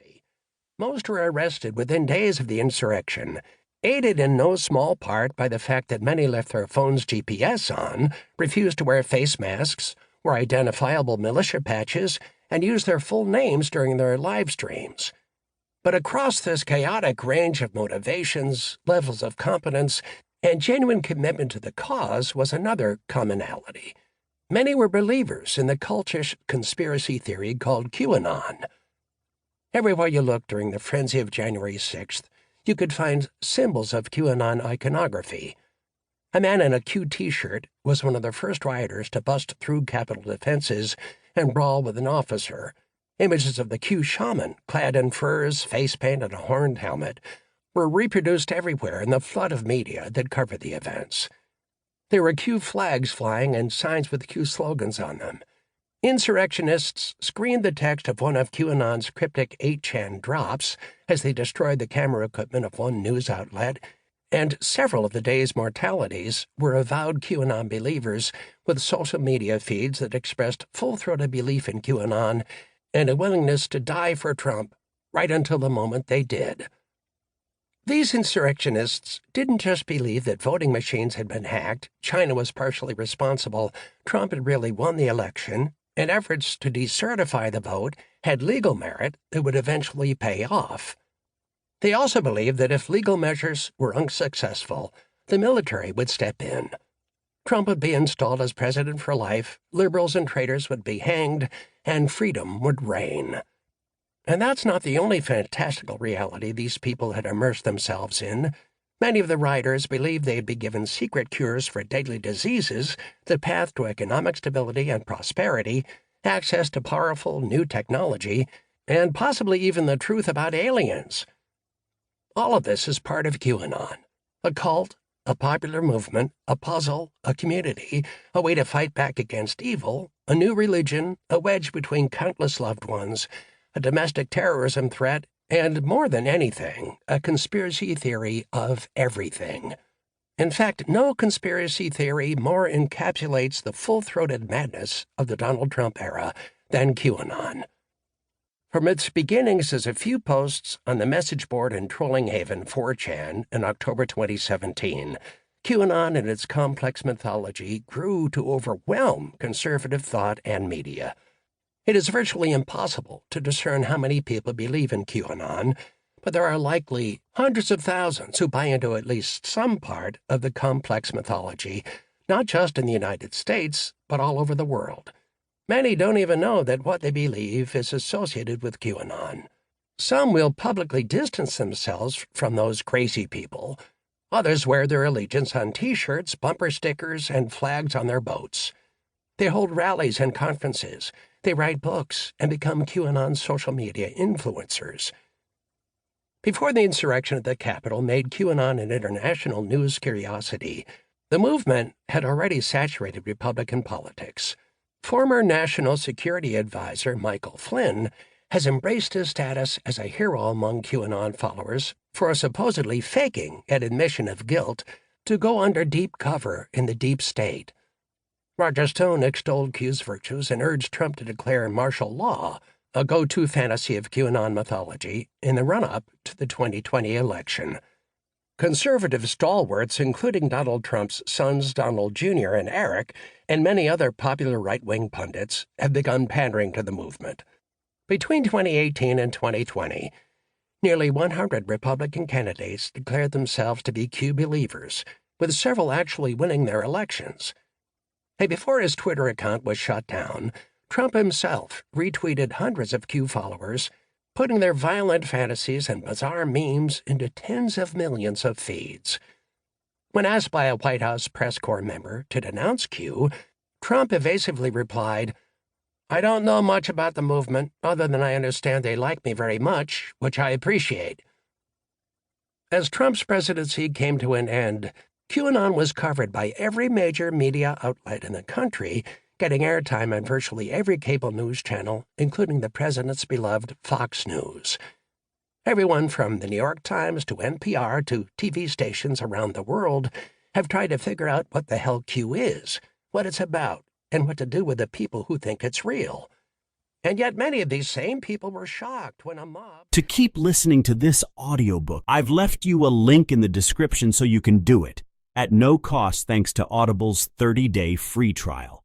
conspiracy. Most were arrested within days of the insurrection, aided in no small part by the fact that many left their phones' GPS on, refused to wear face masks, wore identifiable militia patches, and used their full names during their live streams. But across this chaotic range of motivations, levels of competence, and genuine commitment to the cause was another commonality. Many were believers in the cultish conspiracy theory called QAnon. Everywhere you looked during the frenzy of January 6th, you could find symbols of QAnon iconography. A man in a Q T-shirt was one of the first rioters to bust through Capitol defenses and brawl with an officer. Images of the Q shaman, clad in furs, face paint, and a horned helmet, were reproduced everywhere in the flood of media that covered the events. There were Q flags flying and signs with Q slogans on them. Insurrectionists screened the text of one of QAnon's cryptic 8chan drops as they destroyed the camera equipment of one news outlet, and several of the day's mortalities were avowed QAnon believers with social media feeds that expressed full-throated belief in QAnon and a willingness to die for Trump right until the moment they did. These insurrectionists didn't just believe that voting machines had been hacked, China was partially responsible, Trump had really won the election, and efforts to decertify the vote had legal merit that would eventually pay off. They also believed that if legal measures were unsuccessful, the military would step in. Trump would be installed as president for life, liberals and traitors would be hanged, and freedom would reign. And that's not the only fantastical reality these people had immersed themselves in. Many of the rioters believed they'd be given secret cures for deadly diseases, the path to economic stability and prosperity, access to powerful new technology, and possibly even the truth about aliens. All of this is part of QAnon, a cult, a popular movement, a puzzle, a community, a way to fight back against evil, a new religion, a wedge between countless loved ones, a domestic terrorism threat, and more than anything, a conspiracy theory of everything. In fact, no conspiracy theory more encapsulates the full-throated madness of the Donald Trump era than QAnon. From its beginnings as a few posts on the message board in trolling haven 4chan in October 2017, QAnon and its complex mythology grew to overwhelm conservative thought and media. It is virtually impossible to discern how many people believe in QAnon, but there are likely hundreds of thousands who buy into at least some part of the complex mythology, not just in the United States, but all over the world. Many don't even know that what they believe is associated with QAnon. Some will publicly distance themselves from those crazy people. Others wear their allegiance on T-shirts, bumper stickers, and flags on their boats. They hold rallies and conferences. They write books and become QAnon social media influencers. Before the insurrection at the Capitol made QAnon an international news curiosity, the movement had already saturated Republican politics. Former National Security Advisor Michael Flynn has embraced his status as a hero among QAnon followers for supposedly faking an admission of guilt to go under deep cover in the deep state. Roger Stone extolled Q's virtues and urged Trump to declare martial law, a go-to fantasy of QAnon mythology, in the run-up to the 2020 election. Conservative stalwarts, including Donald Trump's sons Donald Jr. and Eric, and many other popular right-wing pundits, have begun pandering to the movement. Between 2018 and 2020, nearly 100 Republican candidates declared themselves to be Q believers, with several actually winning their elections. Before his Twitter account was shut down, Trump himself retweeted hundreds of Q followers, putting their violent fantasies and bizarre memes into tens of millions of feeds. When asked by a White House press corps member to denounce Q, Trump evasively replied, "I don't know much about the movement, other than I understand they like me very much, which I appreciate." As Trump's presidency came to an end, QAnon was covered by every major media outlet in the country, getting airtime on virtually every cable news channel, including the president's beloved Fox News. Everyone from the New York Times to NPR to TV stations around the world have tried to figure out what the hell Q is, what it's about, and what to do with the people who think it's real. And yet many of these same people were shocked when a mob... To keep listening to this audiobook, I've left you a link in the description so you can do it, at no cost thanks to Audible's 30-day free trial.